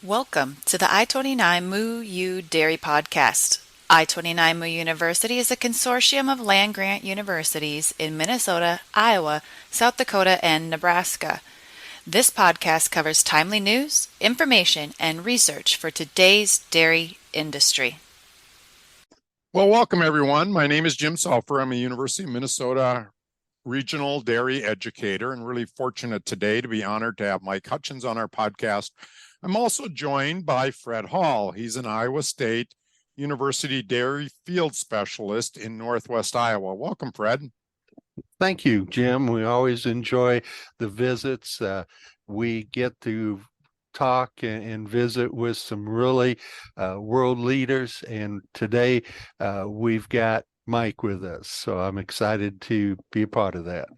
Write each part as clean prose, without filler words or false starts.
Welcome to the I-29 Moo U Dairy Podcast. I-29 Moo University is a consortium of land-grant universities in Minnesota, Iowa, South Dakota, and Nebraska. This podcast covers timely news, information, and research for today's dairy industry. Well, welcome everyone. My name is Jim Salfer. I'm a University of Minnesota regional dairy educator and really fortunate today to be honored to have Mike Hutjens on our podcast. I'm also joined by Fred Hall. He's an Iowa State University dairy field specialist in Northwest Iowa. Welcome, Fred. Thank you, Jim. We always enjoy the visits. We get to talk and visit with some really world leaders. And today we've got Mike with us. So I'm excited to be a part of that.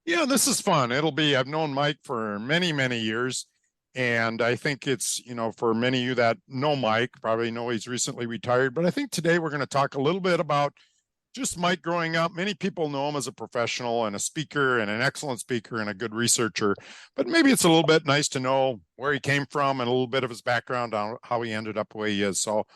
Yeah, this is fun. I've known Mike for many, many years. And I think it's, for many of you that know Mike, probably know he's recently retired. But I think today we're going to talk a little bit about just Mike growing up. Many people know him as a professional and a speaker and an excellent speaker and a good researcher. But maybe it's a little bit nice to know where he came from and a little bit of his background on how he ended up the way he is. So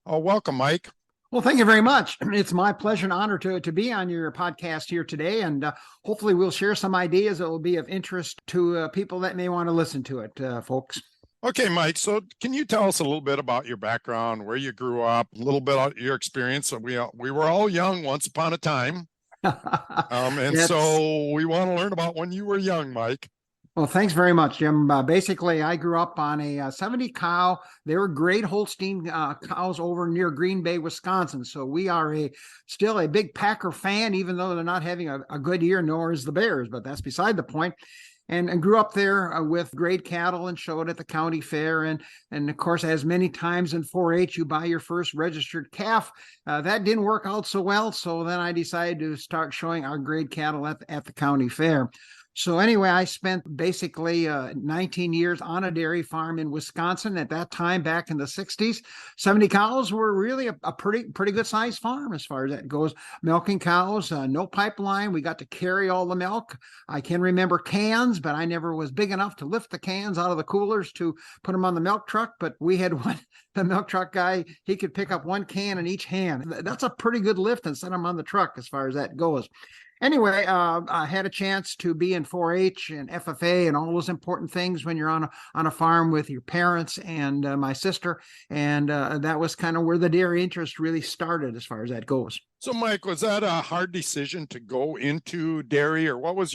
welcome, Mike. Well, thank you very much. It's my pleasure and honor to be on your podcast here today. And hopefully we'll share some ideas that will be of interest to people that may want to listen to it, folks. Okay, Mike. So can you tell us a little bit about your background, where you grew up, a little bit about your experience? So we were all young once upon a time. So we want to learn about when you were young, Mike. Well, thanks very much, Jim. Basically, I grew up on a 70 cow. They were great Holstein cows over near Green Bay, Wisconsin. So we are still a big Packer fan, even though they're not having a good year, nor is the Bears. But that's beside the point. And grew up there with great cattle and showed at the county fair. And of course, as many times in 4-H, you buy your first registered calf. That didn't work out so well. So then I decided to start showing our great cattle at the county fair. So anyway, I spent basically 19 years on a dairy farm in Wisconsin. At that time, back in the 60s, 70 cows were really a pretty good sized farm as far as that goes. Milking cows, no pipeline. We got to carry all the milk. I can remember cans, but I never was big enough to lift the cans out of the coolers to put them on the milk truck. But we had the milk truck guy, he could pick up one can in each hand. That's a pretty good lift and set them on the truck as far as that goes. Anyway, I had a chance to be in 4-H and FFA and all those important things when you're on a farm with your parents and my sister. And that was kind of where the dairy interest really started as far as that goes. So, Mike, was that a hard decision to go into dairy, or what was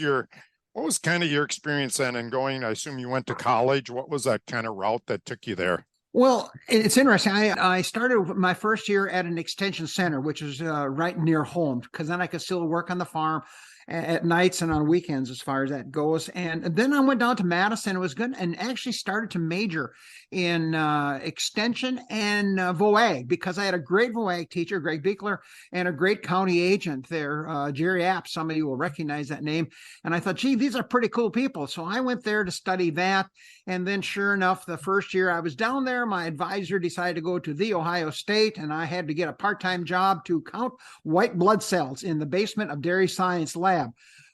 kind of your experience then in going? I assume you went to college. What was that kind of route that took you there? Well, it's interesting. I started my first year at an extension center, which is right near home, because then I could still work on the farm at nights and on weekends as far as that goes. And then I went down to Madison. It was good, and actually started to major in extension and VOAG, because I had a great VOAG teacher, Greg Beekler, and a great county agent there, Jerry App. Some of you will recognize that name. And I thought, gee, these are pretty cool people. So I went there to study that. And then sure enough, the first year I was down there, my advisor decided to go to The Ohio State, and I had to get a part-time job to count white blood cells in the basement of Dairy Science Lab.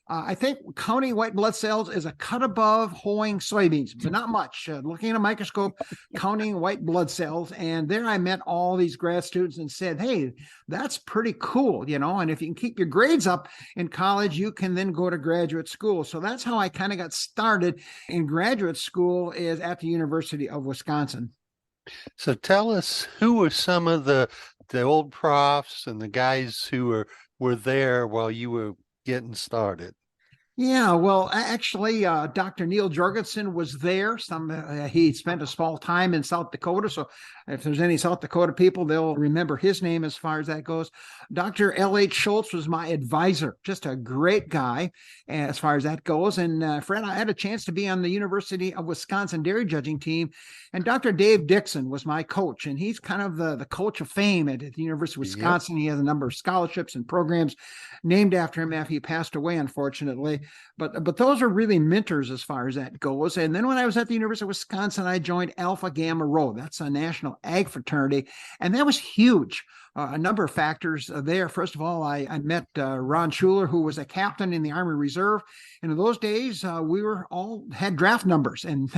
I think counting white blood cells is a cut above hoeing soybeans, but not much. Looking at a microscope, counting white blood cells. And there I met all these grad students and said, hey, that's pretty cool, and if you can keep your grades up in college, you can then go to graduate school. So that's how I kind of got started in graduate school, is at the University of Wisconsin. So tell us, who were some of the old profs and the guys who were there while you were getting started? Yeah, well, actually, Dr. Neil Jorgensen was there. He spent a small time in South Dakota. So if there's any South Dakota people, they'll remember his name as far as that goes. Dr. L.H. Schultz was my advisor, just a great guy as far as that goes. And Fred, I had a chance to be on the University of Wisconsin dairy judging team. And Dr. Dave Dixon was my coach. And he's kind of the coach of fame at the University of Wisconsin. Yep. He has a number of scholarships and programs named after him after he passed away, unfortunately. But those are really mentors as far as that goes. And then when I was at the University of Wisconsin, I joined Alpha Gamma Rho. That's a national ag fraternity. And that was huge. a number of factors there. First of all, I met Ron Schuler, who was a captain in the Army Reserve. And in those days, we were all had draft numbers, and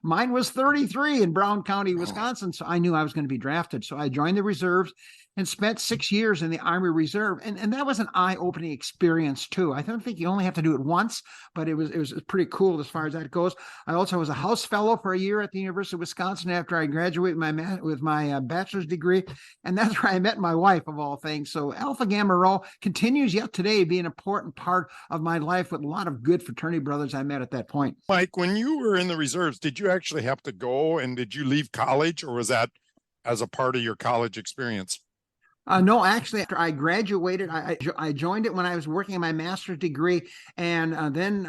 mine was 33 in Brown County, Wisconsin. So I knew I was going to be drafted. So I joined the reserves and spent 6 years in the Army Reserve. And that was an eye-opening experience too. I don't think you only have to do it once, but it was pretty cool as far as that goes. I also was a house fellow for a year at the University of Wisconsin after I graduated with my bachelor's degree. And that's where I met my wife, of all things. So Alpha Gamma Rho continues yet today to be an important part of my life, with a lot of good fraternity brothers I met at that point. Mike, when you were in the reserves, did you actually have to go, and did you leave college, or was that as a part of your college experience? No, actually, after I graduated, I joined it when I was working on my master's degree, and then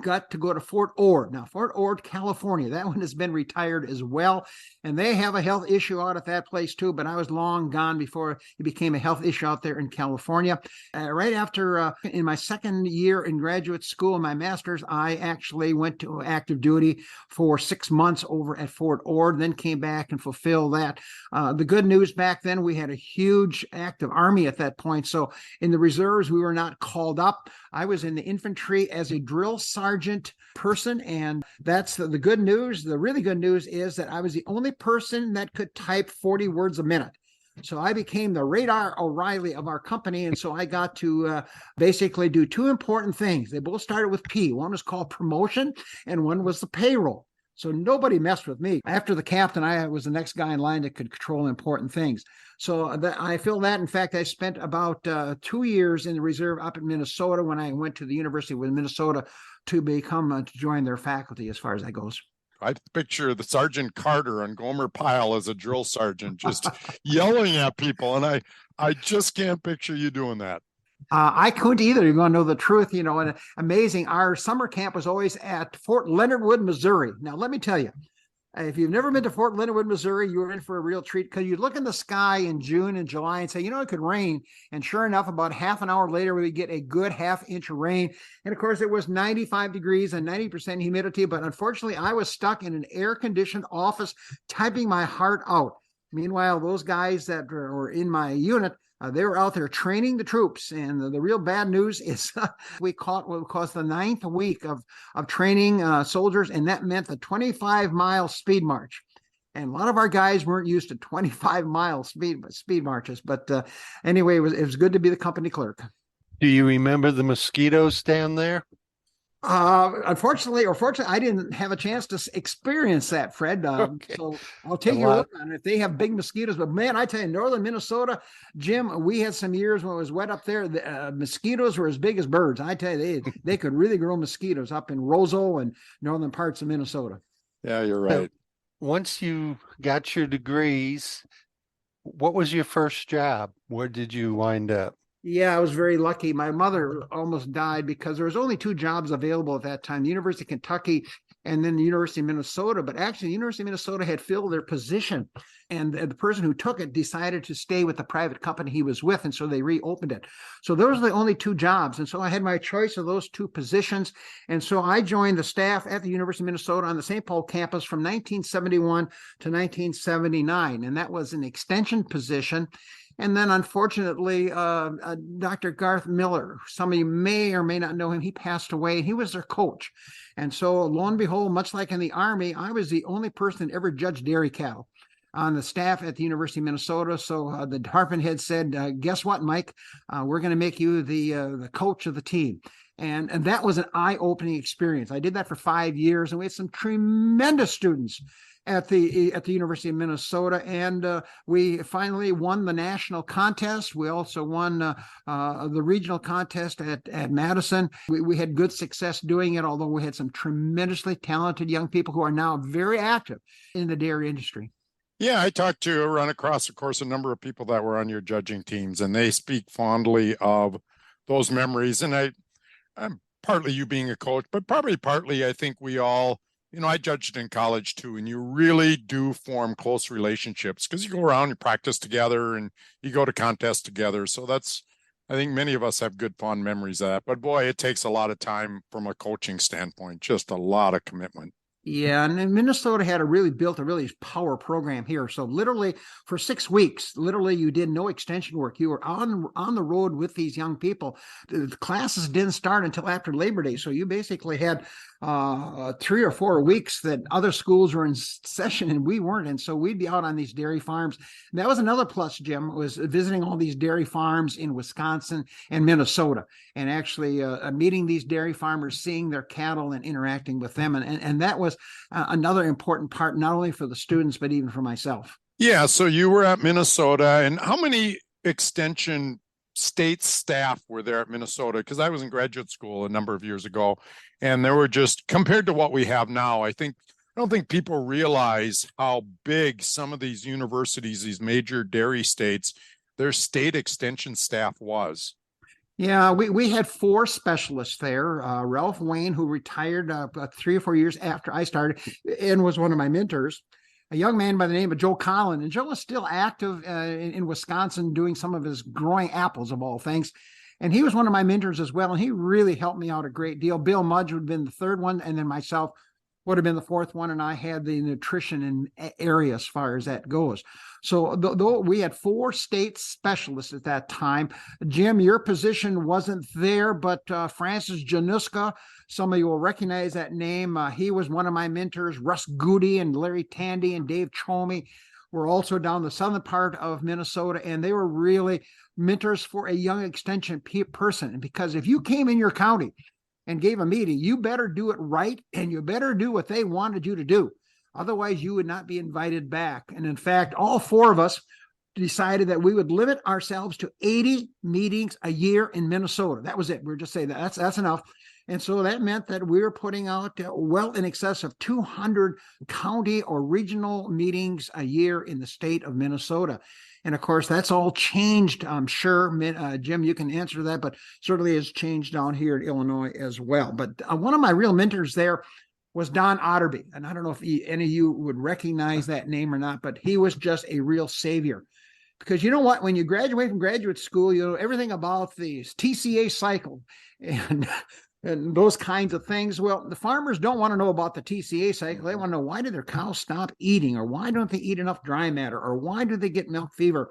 got to go to Fort Ord. Now, Fort Ord, California, that one has been retired as well, and they have a health issue out at that place too, but I was long gone before it became a health issue out there in California. Right after, in my second year in graduate school, in my master's, I actually went to active duty for 6 months over at Fort Ord, then came back and fulfilled that. The good news back then, we had a huge active Army at that point. So in the reserves, we were not called up. I was in the infantry as a drill sergeant person. And that's the good news. The really good news is that I was the only person that could type 40 words a minute. So I became the Radar O'Reilly of our company. And so I got to basically do two important things. They both started with P. One was called promotion, and one was the payroll. So nobody messed with me. After the captain, I was the next guy in line that could control important things. So I feel that. In fact, I spent about 2 years in the reserve up in Minnesota when I went to the University of Minnesota to to join their faculty as far as that goes. I picture the Sergeant Carter on Gomer Pyle as a drill sergeant, just yelling at people. And I just can't picture you doing that. I couldn't either. You're going to know the truth, and amazing. Our summer camp was always at Fort Leonard Wood, Missouri. Now, let me tell you, if you've never been to Fort Leonard Wood, Missouri, you're in for a real treat, because you look in the sky in June and July and say, it could rain. And sure enough, about half an hour later, we get a good half-inch of rain. And of course, it was 95 degrees and 90% humidity. But unfortunately, I was stuck in an air-conditioned office typing my heart out. Meanwhile, those guys that were in my unit, they were out there training the troops. And the real bad news is we caught what was the 9th week of training soldiers, and that meant the 25-mile speed march. And a lot of our guys weren't used to 25-mile speed marches. But anyway, it was good to be the company clerk. Do you remember the mosquito stand there? Unfortunately, or fortunately, I didn't have a chance to experience that, Fred. Okay. So I'll take your look on it if they have big mosquitoes. But man, I tell you, northern Minnesota, Jim, we had some years when it was wet up there. The mosquitoes were as big as birds. I tell you, they could really grow mosquitoes up in Roseau and northern parts of Minnesota. Yeah, you're right. Once you got your degrees, what was your first job? Where did you wind up? Yeah, I was very lucky. My mother almost died because there was only 2 jobs available at that time, the University of Kentucky and then the University of Minnesota. But actually, the University of Minnesota had filled their position, and the person who took it decided to stay with the private company he was with, and so they reopened it. So those were the only 2 jobs, and so I had my choice of those 2 positions. And so I joined the staff at the University of Minnesota on the St. Paul campus from 1971 to 1979, and that was an extension position. And then, unfortunately, Dr. Garth Miller, some of you may or may not know him, he passed away. He was their coach. And so, lo and behold, much like in the Army, I was the only person that ever judged dairy cattle on the staff at the University of Minnesota. So the department head said, guess what, Mike? We're going to make you the coach of the team. And that was an eye-opening experience. I did that for 5 years, and we had some tremendous students at the University of Minnesota, and we finally won the national contest. We also won the regional contest at Madison. We had good success doing it, although we had some tremendously talented young people who are now very active in the dairy industry. Yeah, I talked to, run across, of course, a number of people that were on your judging teams, and they speak fondly of those memories. And I'm partly you being a coach, but probably partly I think we all, I judged in college too, and you really do form close relationships because you go around, you practice together, and you go to contests together. So I think many of us have good, fond memories of that. But boy, it takes a lot of time from a coaching standpoint, just a lot of commitment. Yeah, and then Minnesota had built a really power program here. So literally for 6 weeks, literally you did no extension work. You were on the road with these young people. The classes didn't start until after Labor Day. So you basically had 3 or 4 weeks that other schools were in session and we weren't. And so we'd be out on these dairy farms. And that was another plus, Jim, was visiting all these dairy farms in Wisconsin and Minnesota, and actually meeting these dairy farmers, seeing their cattle and interacting with them. And that was another important part, not only for the students, but even for myself. Yeah, so you were at Minnesota, and how many extension state staff were there at Minnesota? Because I was in graduate school a number of years ago, and there were just, compared to what we have now, I don't think people realize how big some of these universities, these major dairy states, their state extension staff was. Yeah, we had 4 specialists there. Ralph Wayne, who retired about 3 or 4 years after I started and was one of my mentors. A young man by the name of Joe Collin. And Joe is still active in Wisconsin doing some of his growing apples, of all things. And he was one of my mentors as well. And he really helped me out a great deal. Bill Mudge would have been the third one. And then myself would have been the fourth one. And I had the nutrition area as far as that goes. So though we had 4 state specialists at that time, Jim, your position wasn't there, but Francis Januska, some of you will recognize that name. He was one of my mentors. Russ Goody and Larry Tandy and Dave Chomey were also down the southern part of Minnesota, and they were really mentors for a young extension person. And because if you came in your county and gave a meeting, you better do it right, and you better do what they wanted you to do. Otherwise, you would not be invited back. And in fact, all 4 of us decided that we would limit ourselves to 80 meetings a year in Minnesota. That was it. We were just saying that's enough. And so that meant that we were putting out well in excess of 200 county or regional meetings a year in the state of Minnesota. And of course, that's all changed. I'm sure, Jim, you can answer that, but certainly has changed down here in Illinois as well. But one of my real mentors there was Don Otterby. And I don't know if any of you would recognize that name or not, but he was just a real savior. Because you know what? When you graduate from graduate school, you know everything about the TCA cycle and those kinds of things. Well, the farmers don't want to know about the TCA cycle. They want to know, why did their cows stop eating, or why don't they eat enough dry matter, or why do they get milk fever?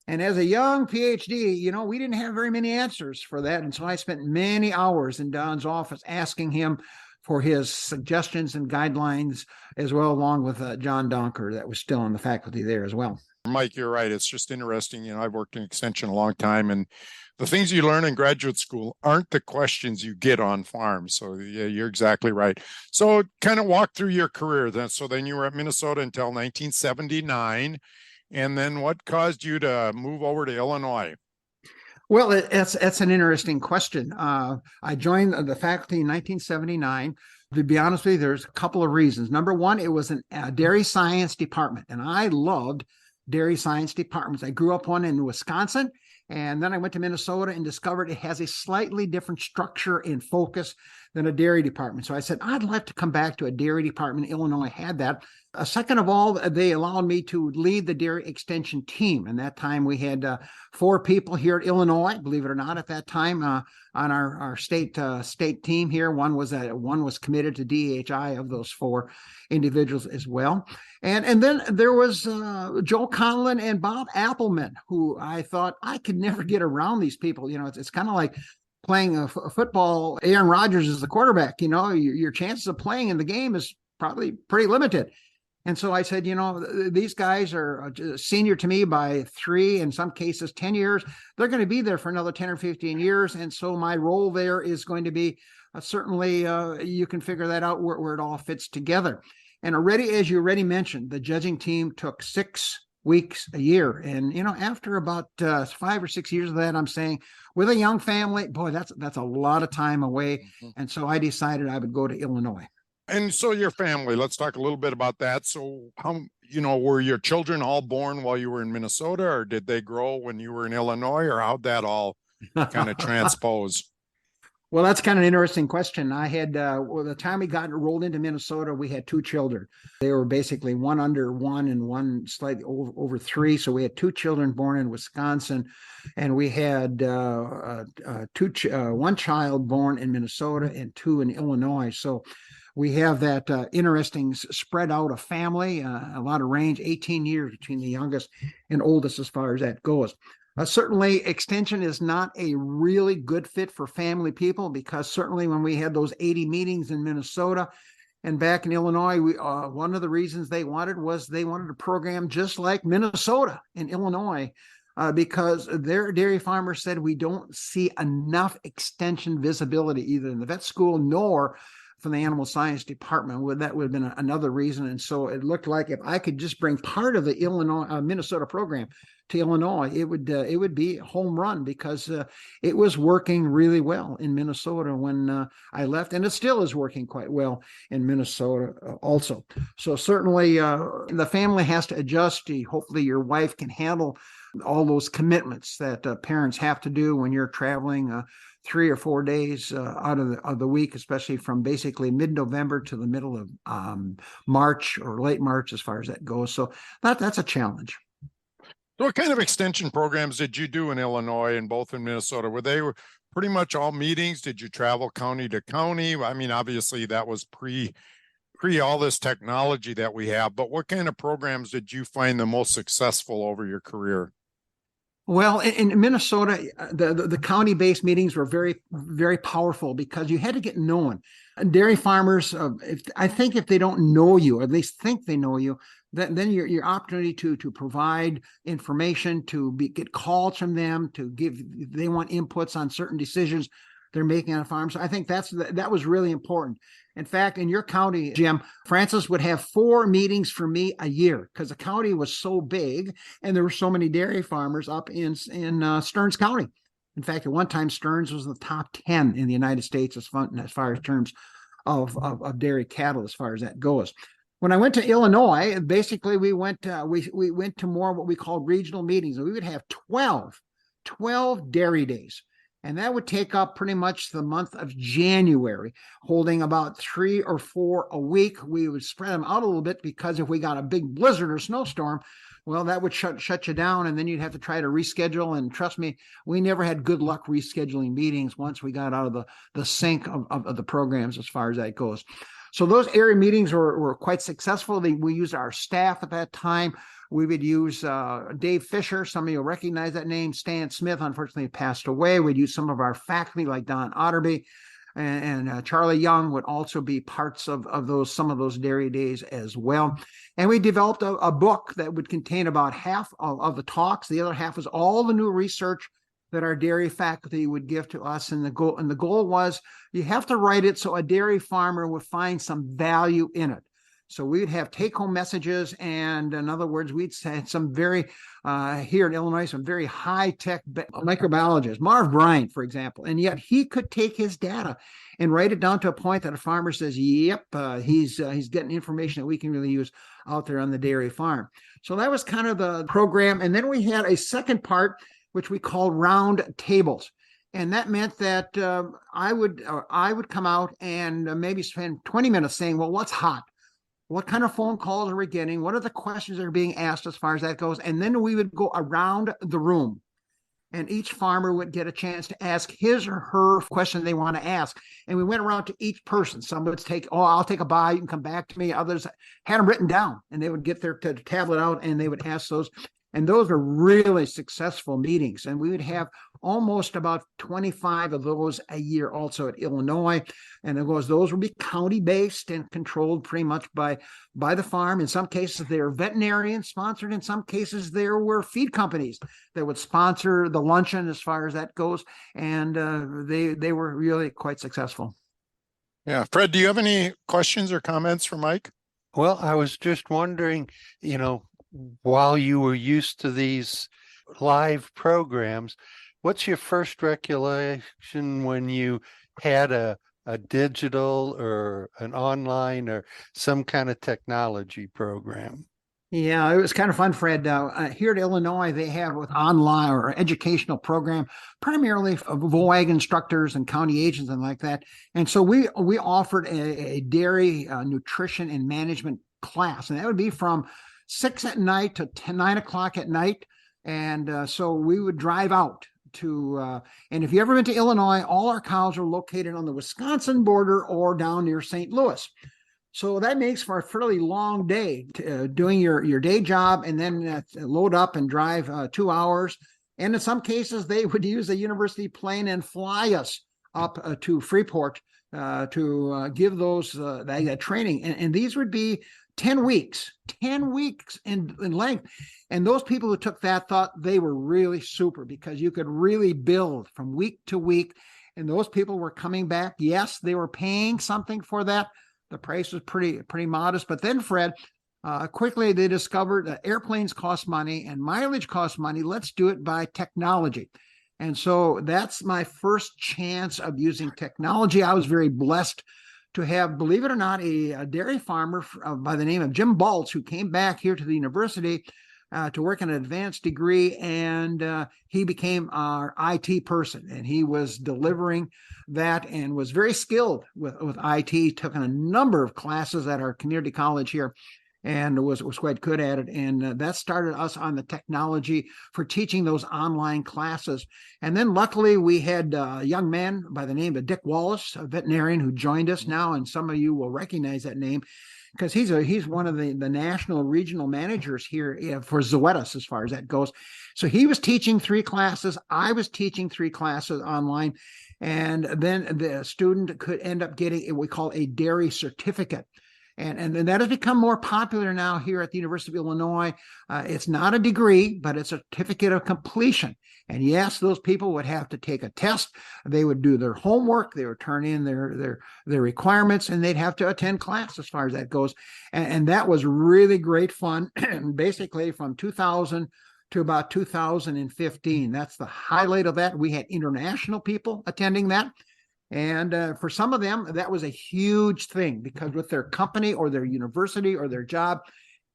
And as a young PhD, you know, we didn't have very many answers for that. And so I spent many hours in Don's office asking him for his suggestions and guidelines, as well, along with John Donker, that was still on the faculty there as well. Mike, you're right. It's just interesting. You know, I've worked in extension a long time, and the things you learn in graduate school aren't the questions you get on farms. So yeah, you're exactly right. So kind of walk through your career then. So then you were at Minnesota until 1979. And then what caused you to move over to Illinois? Well, that's an interesting question. I joined the faculty in 1979. To be honest with you, there's a couple of reasons. Number one, it was a dairy science department, and I loved dairy science departments. I grew up one in Wisconsin, and then I went to Minnesota and discovered it has a slightly different structure and focus than a dairy department. So I said, I'd like to come back to a dairy department. Illinois had that. Second of all, they allowed me to lead the dairy extension team. And that time we had 4 people here at Illinois, believe it or not, at that time on our state team here. One was committed to DHI of those 4 individuals as well. And then there was Joe Conlon and Bob Appleman, who I thought I could never get around these people. You know, it's kind of like playing a football. Aaron Rodgers is the quarterback. You know, your chances of playing in the game is probably pretty limited. And so I said, you know, these guys are senior to me by 3, in some cases 10 years. They're going to be there for another 10 or 15 years. And so my role there is going to be certainly you can figure that out where it all fits together. And as you already mentioned, the judging team took 6 weeks a year. And, you know, after about 5 or 6 years of that, I'm saying, with a young family, boy, that's a lot of time away. Mm-hmm. And so I decided I would go to Illinois. And so your family, let's talk a little bit about that. So how, you know, were your children all born while you were in Minnesota, or did they grow when you were in Illinois, or how'd that all kind of transpose? Well, that's kind of an interesting question. I had, the time we got rolled into Minnesota, we had 2 children. They were basically one under 1 and one slightly over 3. So we had 2 children born in Wisconsin, and we had one child born in Minnesota and 2 in Illinois. So We have that interesting spread out of family, a lot of range, 18 years between the youngest and oldest as far as that goes. Certainly, extension is not a really good fit for family people, because certainly when we had those 80 meetings in Minnesota and back in Illinois, one of the reasons they wanted a program just like Minnesota and Illinois, because their dairy farmers said we don't see enough extension visibility either in the vet school nor from the animal science department. That would have been another reason. And so it looked like if I could just bring part of the Minnesota program to Illinois, it would be a home run, because it was working really well in Minnesota when I left, and it still is working quite well in Minnesota also. So certainly the family has to adjust. Hopefully your wife can handle all those commitments that parents have to do when you're traveling 3 or 4 days out of the week, especially from basically mid-November to the middle of March or late March as far as that goes. So that's a challenge. So what kind of extension programs did you do in Illinois and both in Minnesota? Were they pretty much all meetings? Did you travel county to county? I mean, obviously that was pre all this technology that we have, but what kind of programs did you find the most successful over your career? Well, in Minnesota, the county-based meetings were very, very powerful, because you had to get known. Dairy farmers, I think if they don't know you, or at least think they know you, then your opportunity to provide information, get calls from them, they want inputs on certain decisions they're making on a farm. So I think that was really important. In fact, in your county, Jim, Francis would have 4 meetings for me a year, because the county was so big and there were so many dairy farmers up in Stearns County. In fact, at one time, Stearns was in the top 10 in the United States as far as terms of dairy cattle, as far as that goes. When I went to Illinois, basically we went to more what we called regional meetings, and we would have 12 dairy days. And that would take up pretty much the month of January, holding about 3 or 4 a week. We would spread them out a little bit, because if we got a big blizzard or snowstorm, well, that would shut you down, and then you'd have to try to reschedule. And trust me, we never had good luck rescheduling meetings once we got out of the sync of the programs as far as that goes. So those area meetings were quite successful. We used our staff at that time. We would use Dave Fisher. Some of you recognize that name. Stan Smith, unfortunately, passed away. We'd use some of our faculty like Don Otterby, and Charlie Young would also be parts of some of those dairy days as well. And we developed a book that would contain about half of the talks. The other half was all the new research that our dairy faculty would give to us. And the goal was, you have to write it so a dairy farmer would find some value in it. So we'd have take-home messages, and in other words, we'd had some very, here in Illinois, some very high-tech microbiologists, Marv Bryant, for example, and yet he could take his data and write it down to a point that a farmer says, yep, he's getting information that we can really use out there on the dairy farm. So that was kind of the program. And then we had a second part, which we called round tables. And that meant that I would come out and maybe spend 20 minutes saying, well, what's hot? What kind of phone calls are we getting? What are the questions that are being asked as far as that goes? And then we would go around the room, and each farmer would get a chance to ask his or her question they want to ask. And we went around to each person. Some would take, I'll take a bye, you can come back to me. Others had them written down, and they would get their tablet out and they would ask those. And those were really successful meetings. And we would have almost about 25 of those a year also at Illinois. And those would be county-based and controlled pretty much by the farm. In some cases, they were veterinarian sponsored. In some cases, there were feed companies that would sponsor the luncheon as far as that goes. And they were really quite successful. Yeah. Fred, do you have any questions or comments for Mike? Well, I was just wondering, while you were used to these live programs, what's your first recollection when you had a digital or an online or some kind of technology program? Yeah, it was kind of fun, Fred. Here at Illinois, they have with online or educational program, primarily of VOAG instructors and county agents and like that. And so we offered a dairy nutrition and management class, and that would be from 6 at night to 9 o'clock at night. And so we would drive out and if you ever been to Illinois, all our cows are located on the Wisconsin border or down near St. Louis. So that makes for a fairly long day doing your day job, and then load up and drive 2 hours. And in some cases, they would use a university plane and fly us up to Freeport to give those that training. And these would be 10 weeks in length. And those people who took that thought they were really super, because you could really build from week to week. And those people were coming back. Yes, they were paying something for that. The price was pretty modest. But then, Fred, quickly they discovered that airplanes cost money and mileage costs money. Let's do it by technology. And so that's my first chance of using technology. I was very blessed to have, believe it or not, a dairy farmer by the name of Jim Baltz, who came back here to the university to work an advanced degree, and he became our IT person, and he was delivering that and was very skilled with IT, took a number of classes at our community college here, and was quite good at it. And that started us on the technology for teaching those online classes. And then luckily we had a young man by the name of Dick Wallace, a veterinarian, who joined us now, and some of you will recognize that name because he's one of the national regional managers here for Zoetis as far as that goes. So he was teaching 3 classes. I was teaching 3 classes online. And then the student could end up getting what we call a dairy certificate. And that has become more popular now here at the University of Illinois. It's not a degree, but it's a certificate of completion. And yes, those people would have to take a test. They would do their homework. They would turn in their requirements, and they'd have to attend class as far as that goes. And that was really great fun. Basically, from 2000 to about 2015, that's the highlight of that. We had international people attending that. And for some of them, that was a huge thing, because with their company or their university or their job,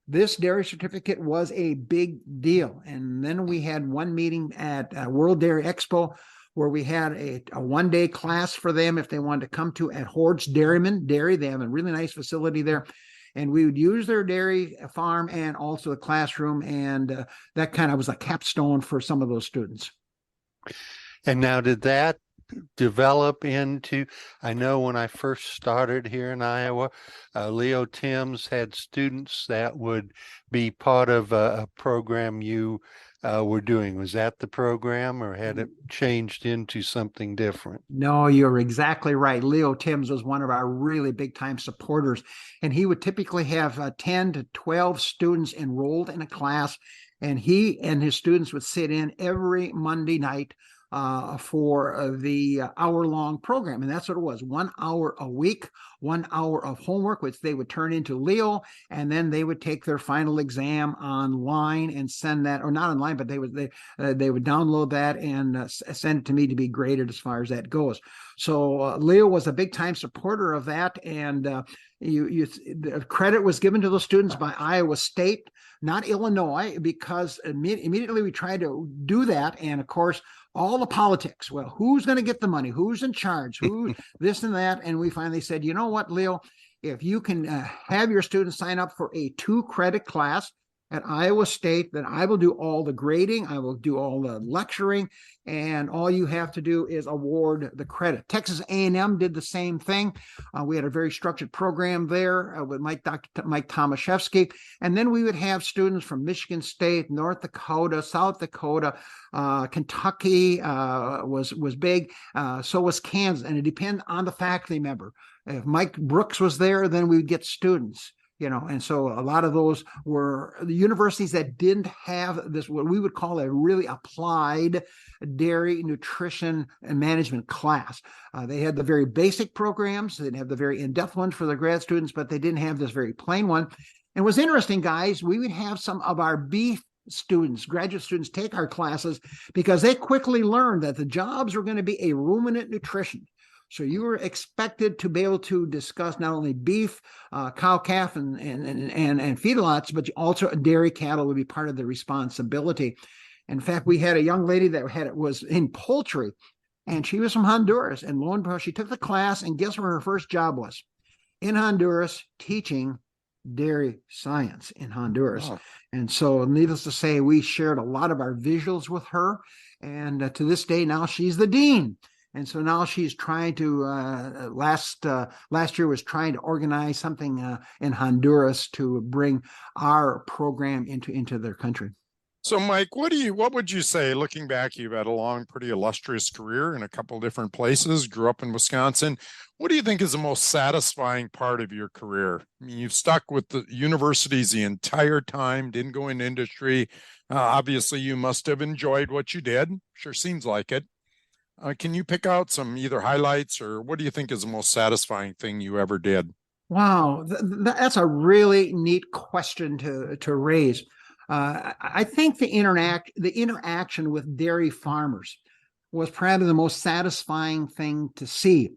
this dairy certificate was a big deal. And then we had one meeting at World Dairy Expo where we had a one-day class for them if they wanted to come to at Horde's Dairyman Dairy. They have a really nice facility there. And we would use their dairy farm and also the classroom. And that kind of was a capstone for some of those students. And now did that develop into, I know when I first started here in Iowa, Leo Timms had students that would be part of a program you were doing. Was that the program, or had it changed into something different? No, you're exactly right. Leo Timms was one of our really big time supporters, and he would typically have 10 to 12 students enrolled in a class, and he and his students would sit in every Monday night for the hour-long program. And that's what it was, 1 hour a week, 1 hour of homework, which they would turn into Leo, and then they would take their final exam online and send that, or not online, but they would download that and send it to me to be graded as far as that goes. So Leo was a big-time supporter of that, and the credit was given to those students by Iowa State, not Illinois, because immediately we tried to do that, and of course, all the politics. Well, who's going to get the money? Who's in charge? Who this and that? And we finally said, you know what, Leo, if you can have your students sign up for a 2-credit class at Iowa State, then I will do all the grading, I will do all the lecturing, and all you have to do is award the credit. Texas A&M did the same thing. We had a very structured program there with Dr. Mike Tomaszewski, and then we would have students from Michigan State, North Dakota, South Dakota, Kentucky was big, so was Kansas, and it depended on the faculty member. If Mike Brooks was there, then we would get students. And so a lot of those were the universities that didn't have this, what we would call a really applied dairy nutrition and management class. They had the very basic programs. They didn't have the very in-depth ones for the grad students, but they didn't have this very plain one. And what's interesting, guys, we would have some of our beef students, graduate students, take our classes because they quickly learned that the jobs were going to be a ruminant nutrition. So you were expected to be able to discuss not only beef, cow, calf, and feedlots, but also dairy cattle would be part of the responsibility. In fact, we had a young lady that was in poultry, and she was from Honduras. And lo and behold, she took the class, and guess where her first job was? In Honduras, teaching dairy science in Honduras. Oh. And so, needless to say, we shared a lot of our visuals with her. And to this day, now she's the dean. And so now she's trying to, last year was trying to organize something in Honduras to bring our program into their country. So, Mike, what would you say, looking back, you've had a long, pretty illustrious career in a couple of different places, grew up in Wisconsin. What do you think is the most satisfying part of your career? I mean, you've stuck with the universities the entire time, didn't go into industry. Obviously, you must have enjoyed what you did. Sure seems like it. Can you pick out some either highlights, or what do you think is the most satisfying thing you ever did? Wow, that's a really neat question to raise. I think the interaction with dairy farmers was probably the most satisfying thing to see.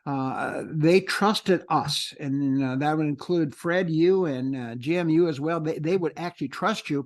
They trusted us, and that would include Fred, you, and Jim, you as well. They would actually trust you.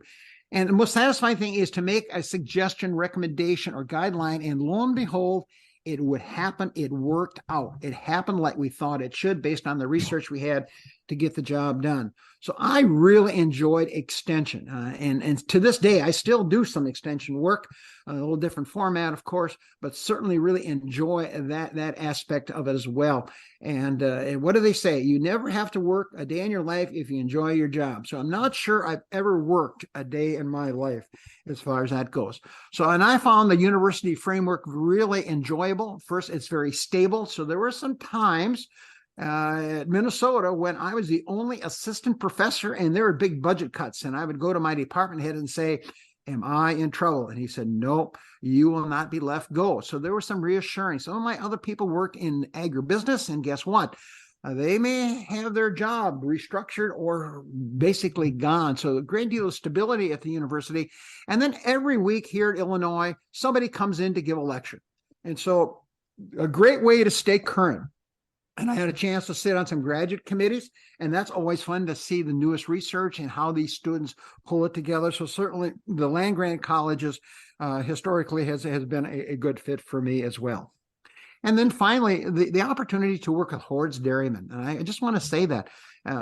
And the most satisfying thing is to make a suggestion, recommendation, or guideline, and lo and behold, it would happen. It worked out. It happened like we thought it should based on the research we had to get the job done. So I really enjoyed extension. And to this day, I still do some extension work, a little different format, of course, but certainly really enjoy that aspect of it as well. And what do they say? You never have to work a day in your life if you enjoy your job. So I'm not sure I've ever worked a day in my life as far as that goes. So, and I found the university framework really enjoyable. First, it's very stable. So there were some times at Minnesota when I was the only assistant professor and there were big budget cuts. And I would go to my department head and say, am I in trouble? And he said, nope, you will not be left go. So there was some reassuring. Some of my other people worked in agribusiness, and guess what? They may have their job restructured or basically gone. So a great deal of stability at the university. And then every week here at Illinois, somebody comes in to give a lecture. And so a great way to stay current. And I had a chance to sit on some graduate committees, and that's always fun to see the newest research and how these students pull it together. So certainly the land-grant colleges historically has been a good fit for me as well. And then finally, the opportunity to work with Hordes Dairymen. And I just want to say that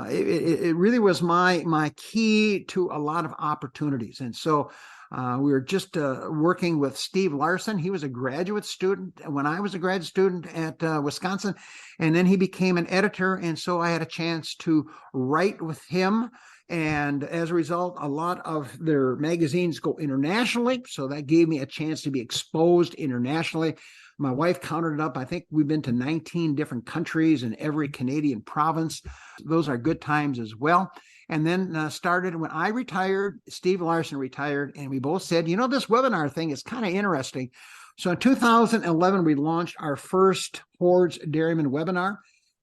it really was my key to a lot of opportunities. And so we were just working with Steve Larson. He was a graduate student when I was a graduate student at Wisconsin, and then he became an editor. And so I had a chance to write with him. And as a result, a lot of their magazines go internationally. So that gave me a chance to be exposed internationally. My wife counted it up. I think we've been to 19 different countries in every Canadian province. Those are good times as well. And then started when I retired, Steve Larson retired, and we both said, you know, this webinar thing is kind of interesting. So in 2011, we launched our first Hordes Dairyman webinar.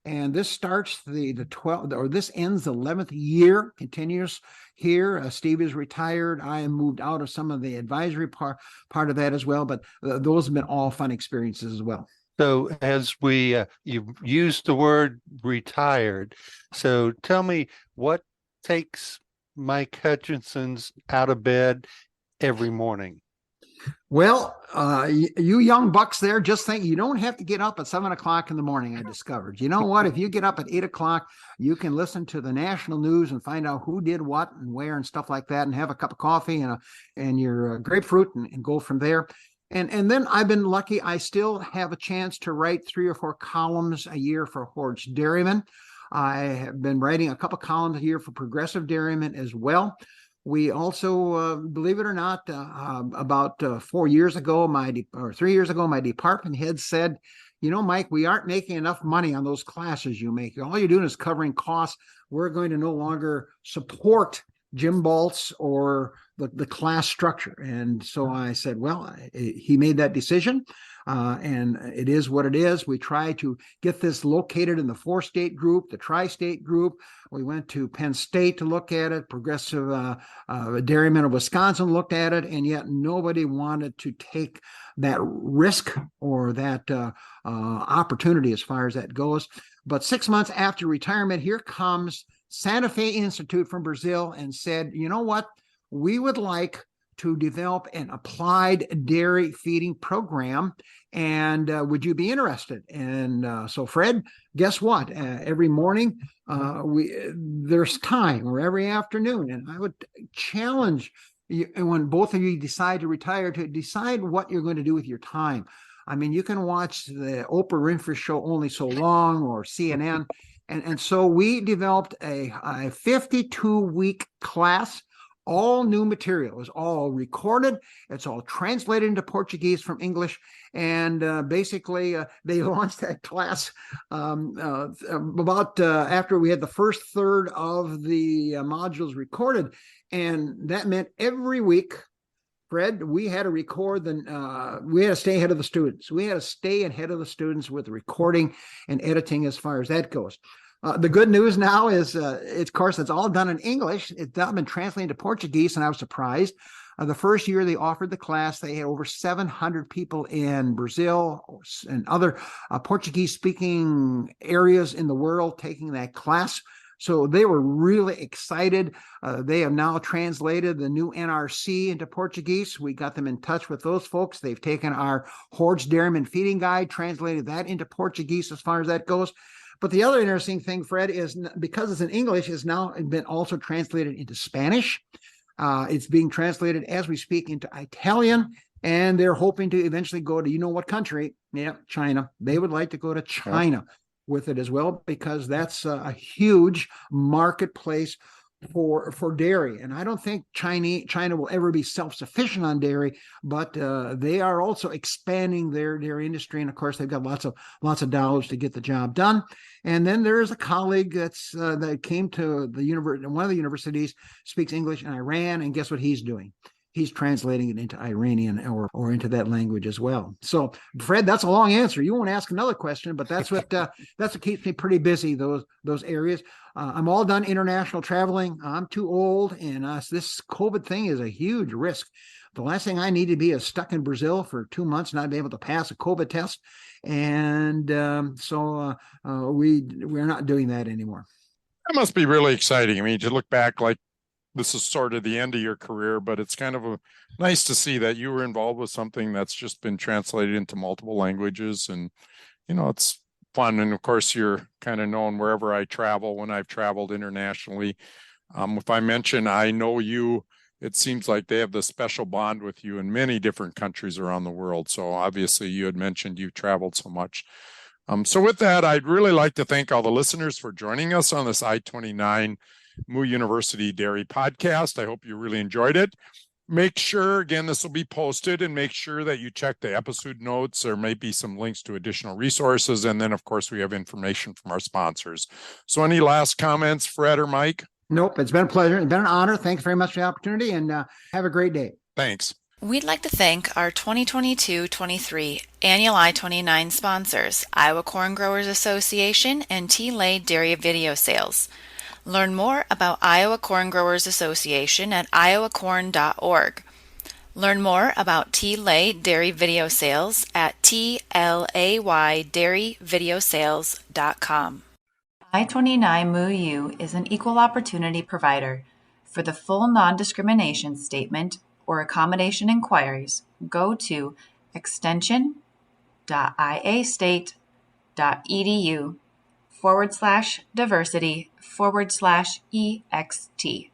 And this starts the 12th, or this ends the 11th year, continues here. Steve is retired. I am moved out of some of the advisory part of that as well. But those have been all fun experiences as well. So as you've used the word retired. So tell me, what takes Mike Hutjens out of bed every morning? Well, you young bucks there, just think you don't have to get up at 7 o'clock in the morning. I discovered, you know what, if you get up at 8 o'clock, you can listen to the national news and find out who did what and where and stuff like that, and have a cup of coffee and your grapefruit and go from there. And then I've been lucky. I still have a chance to write 3 or 4 columns a year for Hordes Dairyman. I have been writing a couple columns a year for Progressive Dairyman as well. We also, believe it or not, about 4 years ago, 3 years ago, my department head said, you know, Mike, we aren't making enough money on those classes you make. All you're doing is covering costs. We're going to no longer support Jim Baltz or the class structure. And so I said, well, he made that decision. And it is what it is. We try to get this located in the 4-state group, the tri-state group. We went to Penn State to look at it. Progressive Dairymen of Wisconsin looked at it, and yet nobody wanted to take that risk or that opportunity as far as that goes. But 6 months after retirement, here comes Santa Fe Institute from Brazil and said, you know what? We would like to develop an applied dairy feeding program. And would you be interested? And so, Fred, guess what? Every morning there's time, or every afternoon. And I would challenge you, when both of you decide to retire, to decide what you're going to do with your time. I mean, you can watch the Oprah Winfrey Show only so long, or CNN. And so we developed a 52-week class. All new material is all recorded. It's all translated into Portuguese from English. And basically, they launched that class about after we had the first third of the modules recorded. And that meant every week, Fred, we had to record we had to stay ahead of the students. We had to stay ahead of the students with the recording and editing as far as that goes. The good news now is, of course, it's all done in English. It's not been translated to Portuguese, and I was surprised. The first year they offered the class, they had over 700 people in Brazil and other Portuguese-speaking areas in the world taking that class. So they were really excited. They have now translated the new NRC into Portuguese. We got them in touch with those folks. They've taken our Hordes Dairyman Feeding Guide, translated that into Portuguese as far as that goes. But the other interesting thing, Fred, is because it's in English, it's now been also translated into Spanish. It's being translated as we speak into Italian, and they're hoping to eventually go to, you know what country? Yeah, China. They would like to go to China with it as well, because that's a huge marketplace for dairy. And I don't think China will ever be self-sufficient on dairy, but they are also expanding their dairy industry. And of course, they've got lots of dollars to get the job done. And then there's a colleague that came to the university. One of the universities speaks English in Iran, and guess what he's doing? He's translating it into Iranian or into that language as well. So, Fred, that's a long answer. You won't ask another question, but that's what keeps me pretty busy. Those areas. I'm all done international traveling. I'm too old, and this COVID thing is a huge risk. The last thing I need to be is stuck in Brazil for 2 months, not be able to pass a COVID test, and so we're not doing that anymore. That must be really exciting. I mean, to look back, like, this is sort of the end of your career, but it's kind of nice to see that you were involved with something that's just been translated into multiple languages. And, it's fun. And of course, you're kind of known wherever I travel, when I've traveled internationally. If I mention, I know you, it seems like they have this special bond with you in many different countries around the world. So obviously you had mentioned you've traveled so much. So with that, I'd really like to thank all the listeners for joining us on this I-29 Moo University Dairy Podcast. I hope you really enjoyed it. Make sure, again, this will be posted, and make sure that you check the episode notes. There may be some links to additional resources. And then, of course, we have information from our sponsors. So any last comments, Fred or Mike? Nope. It's been a pleasure. It's been an honor. Thanks very much for the opportunity, and have a great day. Thanks. We'd like to thank our 2022-23 annual I-29 sponsors, Iowa Corn Growers Association and T-Lay Dairy Video Sales. Learn more about Iowa Corn Growers Association at iowacorn.org. Learn more about T-Lay Dairy Video Sales at tlaydairyvideosales.com. I-29 Moo U is an equal opportunity provider. For the full non-discrimination statement or accommodation inquiries, go to extension.iastate.edu/diversity/EXT.